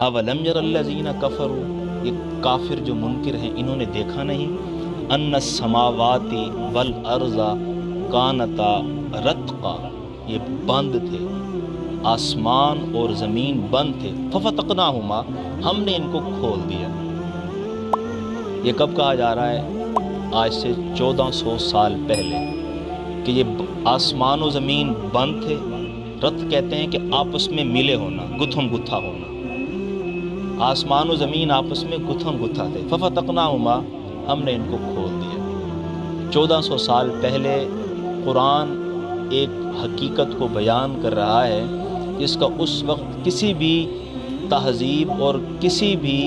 اولم یر الذین کفروا، یہ کافر جو منکر ہیں انہوں نے دیکھا نہیں، ان السماوات والارض کانتا رتقا، یہ بند تھے، آسمان اور زمین بند تھے، ففتقناہما، ہم نے ان کو کھول دیا۔ یہ کب کہا جا رہا ہے؟ آج سے 1400 سال پہلے، کہ یہ آسمان و زمین بند تھے۔ رت کہتے ہیں کہ آپس میں ملے ہونا، گتھم گتھا ہونا، آسمان و زمین آپس میں گتھم گتھا تھے، ففتقناہما، ہم نے ان کو کھول دیا۔ 1400 سال پہلے قرآن ایک حقیقت کو بیان کر رہا ہے جس کا اس وقت کسی بھی تہذیب اور کسی بھی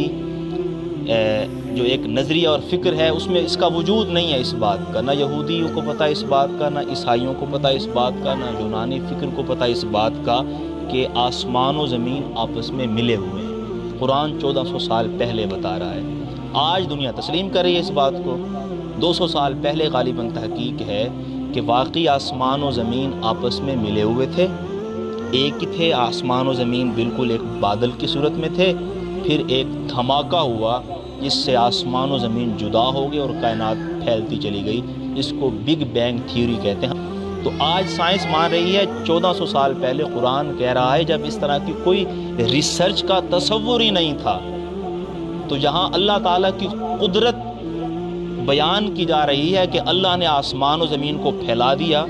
جو ایک نظریہ اور فکر ہے اس میں اس کا وجود نہیں ہے، اس بات کا نہ یہودیوں کو پتہ اس بات کا، نہ عیسائیوں کو پتہ اس بات کا، نہ یونانی فکر کو پتہ اس بات کا کہ آسمان و زمین آپس میں ملے ہوئے ہیں۔ قرآن 1400 سال پہلے بتا رہا ہے، آج دنیا تسلیم کر رہی ہے اس بات کو۔ 200 سال پہلے غالباً تحقیق ہے کہ واقعی آسمان و زمین آپس میں ملے ہوئے تھے، ایک ہی تھے، آسمان و زمین بالکل ایک بادل کی صورت میں تھے، پھر ایک دھماکہ ہوا جس سے آسمان و زمین جدا ہو گئے اور کائنات پھیلتی چلی گئی، جس کو بگ بینگ تھیوری کہتے ہیں۔ تو آج سائنس مان رہی ہے 1400 سال پہلے قرآن کہہ رہا ہے جب اس طرح کی کوئی ریسرچ کا تصور ہی نہیں تھا، تو جہاں اللہ تعالیٰ کی قدرت بیان کی جا رہی ہے کہ اللہ نے آسمان و زمین کو پھیلا دیا،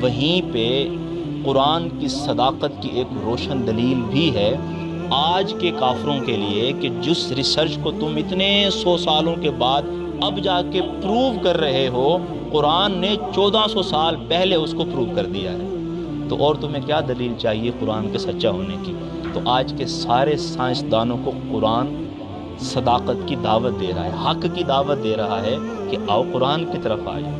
وہیں پہ قرآن کی صداقت کی ایک روشن دلیل بھی ہے آج کے کافروں کے لیے کہ جس ریسرچ کو تم اتنے 100 سالوں کے بعد اب جا کے پروو کر رہے ہو، قرآن نے 1400 سال پہلے اس کو پروو کر دیا ہے۔ تو اور تمہیں کیا دلیل چاہیے قرآن کے سچا ہونے کی؟ تو آج کے سارے سائنسدانوں کو قرآن صداقت کی دعوت دے رہا ہے، حق کی دعوت دے رہا ہے کہ آؤ قرآن کی طرف آ جاؤ،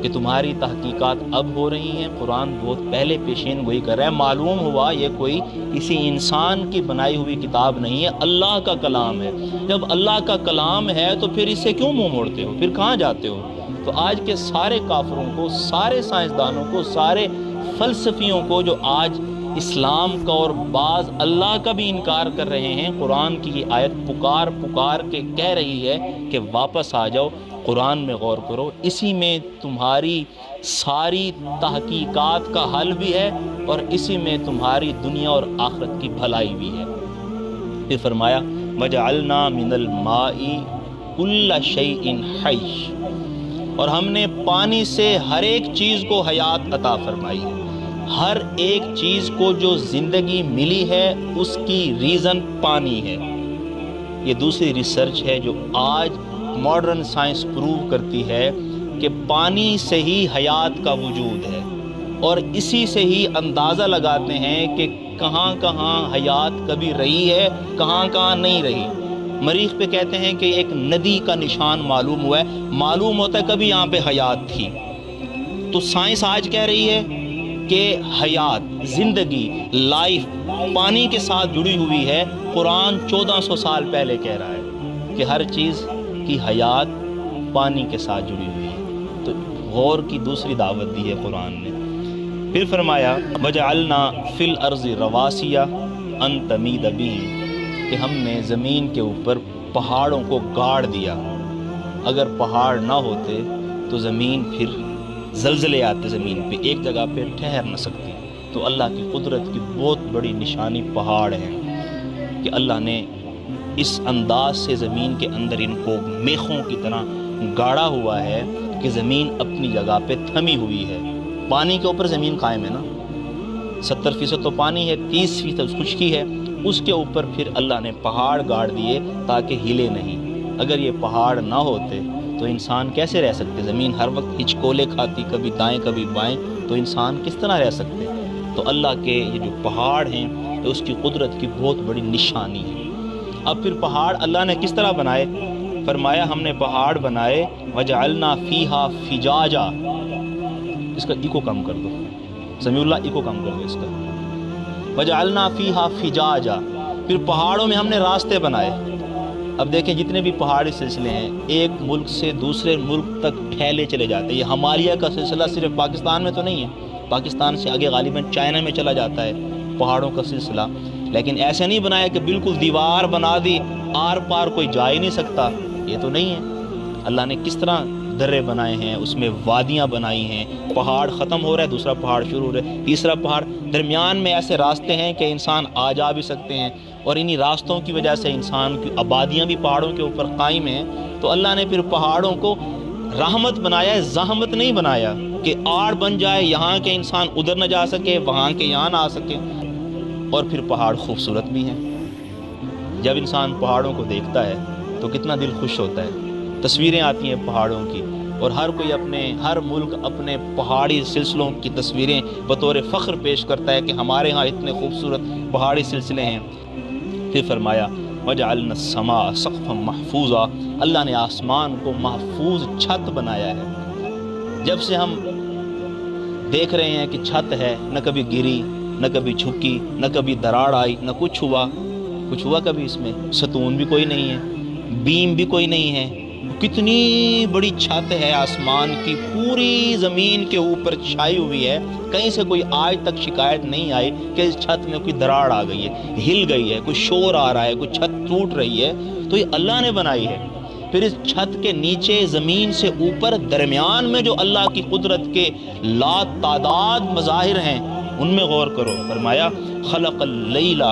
کہ تمہاری تحقیقات اب ہو رہی ہیں، قرآن بہت پہلے پیشین گوئی کر رہا ہے۔ معلوم ہوا یہ کوئی کسی انسان کی بنائی ہوئی کتاب نہیں ہے، اللہ کا کلام ہے۔ جب اللہ کا کلام ہے تو پھر اس سے کیوں منہ موڑتے ہو، پھر کہاں جاتے ہو؟ تو آج کے سارے کافروں کو، سارے سائنسدانوں کو، سارے فلسفیوں کو جو آج اسلام کا اور بعض اللہ کا بھی انکار کر رہے ہیں، قرآن کی یہ آیت پکار پکار کے کہہ رہی ہے کہ واپس آ جاؤ، قرآن میں غور کرو، اسی میں تمہاری ساری تحقیقات کا حل بھی ہے اور اسی میں تمہاری دنیا اور آخرت کی بھلائی بھی ہے۔ پھر فرمایا وَجَعَلْنَا مِنَ الْمَاءِ كُلَّ شَيْءٍ حَيٍّ، اور ہم نے پانی سے ہر ایک چیز کو حیات عطا فرمائی ہے۔ ہر ایک چیز کو جو زندگی ملی ہے اس کی ریزن پانی ہے۔ یہ دوسری ریسرچ ہے جو آج ماڈرن سائنس پروو کرتی ہے کہ پانی سے ہی حیات کا وجود ہے، اور اسی سے ہی اندازہ لگاتے ہیں کہ کہاں کہاں حیات کبھی رہی ہے، کہاں کہاں نہیں رہی۔ مریخ پہ کہتے ہیں کہ ایک ندی کا نشان معلوم ہوا ہے، معلوم ہوتا ہے کبھی یہاں پہ حیات تھی۔ تو سائنس آج کہہ رہی ہے کہ حیات، زندگی، لائف پانی کے ساتھ جڑی ہوئی ہے۔ قرآن 1400 سال پہلے کہہ رہا ہے کہ ہر چیز کی حیات پانی کے ساتھ جڑی ہوئی ہے۔ تو غور کی دوسری دعوت دی ہے قرآن نے۔ پھر فرمایا وَجَعَلْنَا فِي الْأَرْضِ رَوَاسِيَ أَن تَمِيدَ بِهِمْ، کہ ہم نے زمین کے اوپر پہاڑوں کو گاڑ دیا۔ اگر پہاڑ نہ ہوتے تو زمین پھر زلزلے آتے، زمین پہ ایک جگہ پہ ٹھہر نہ سکتی۔ تو اللہ کی قدرت کی بہت بڑی نشانی پہاڑ ہیں کہ اللہ نے اس انداز سے زمین کے اندر ان کو میخوں کی طرح گاڑا ہوا ہے کہ زمین اپنی جگہ پہ تھمی ہوئی ہے۔ پانی کے اوپر زمین قائم ہے نا، 70% تو پانی ہے، 30% خشکی ہے، اس کے اوپر پھر اللہ نے پہاڑ گاڑ دیے تاکہ ہلے نہیں۔ اگر یہ پہاڑ نہ ہوتے تو انسان کیسے رہ سکتے؟ زمین ہر وقت ہچکولے کھاتی، کبھی دائیں کبھی بائیں، تو انسان کس طرح رہ سکتے؟ تو اللہ کے یہ جو پہاڑ ہیں تو اس کی قدرت کی بہت بڑی نشانی ہے۔ اب پھر پہاڑ اللہ نے کس طرح بنائے؟ فرمایا ہم نے پہاڑ بنائے وَجَعَلْنَا فِيهَا فِجَاجًا، اس کا ایکو کم کر دو، سمیع اللہ ایکو کم کر دو اس کا۔ وَجَعَلْنَا فِيهَا فِجَاجًا، پھر پہاڑوں میں ہم نے راستے بنائے۔ اب دیکھیں جتنے بھی پہاڑی سلسلے ہیں ایک ملک سے دوسرے ملک تک پھیلے چلے جاتے ہیں۔ یہ ہمالیہ کا سلسلہ صرف پاکستان میں تو نہیں ہے، پاکستان سے آگے غالباً چائنا میں چلا جاتا ہے پہاڑوں کا سلسلہ۔ لیکن ایسے نہیں بنایا کہ بالکل دیوار بنا دی، آر پار کوئی جا ہی نہیں سکتا، یہ تو نہیں ہے۔ اللہ نے کس طرح درے بنائے ہیں، اس میں وادیاں بنائی ہیں، پہاڑ ختم ہو رہا ہے، دوسرا پہاڑ شروع ہو رہا ہے، تیسرا پہاڑ، درمیان میں ایسے راستے ہیں کہ انسان آ جا بھی سکتے ہیں، اور انہی راستوں کی وجہ سے انسان کی آبادیاں بھی پہاڑوں کے اوپر قائم ہیں۔ تو اللہ نے پھر پہاڑوں کو رحمت بنایا ہے، زحمت نہیں بنایا کہ آڑ بن جائے، یہاں کے انسان ادھر نہ جا سکے، وہاں کے یہاں نہ آ سکے۔ اور پھر پہاڑ خوبصورت بھی ہیں، جب انسان پہاڑوں کو دیکھتا ہے تو کتنا دل خوش ہوتا ہے، تصویریں آتی ہیں پہاڑوں کی، اور ہر ملک اپنے پہاڑی سلسلوں کی تصویریں بطور فخر پیش کرتا ہے کہ ہمارے ہاں اتنے خوبصورت پہاڑی سلسلے ہیں۔ پھر فرمایا وَجَعَلْنَا السَّمَاءَ سَقْفًا مَحْفُوظًا، اللہ نے آسمان کو محفوظ چھت بنایا ہے۔ جب سے ہم دیکھ رہے ہیں کہ چھت ہے، نہ کبھی گری، نہ کبھی جھکی، نہ کبھی دراڑ آئی، نہ کچھ ہوا کبھی، اس میں ستون بھی کوئی نہیں ہے، بیم بھی کوئی نہیں ہے، کتنی بڑی چھت ہے آسمان کی، پوری زمین کے اوپر چھائی ہوئی ہے، کہیں سے کوئی آج تک شکایت نہیں آئی کہ اس چھت میں کوئی دراڑ آ گئی ہے، ہل گئی ہے، کوئی شور آ رہا ہے، کوئی چھت ٹوٹ رہی ہے، تو یہ اللہ نے بنائی ہے۔ پھر اس چھت کے نیچے زمین سے اوپر درمیان میں جو اللہ کی قدرت کے لا تعداد مظاہر ہیں، ان میں غور کرو۔ فرمایا خلق اللیل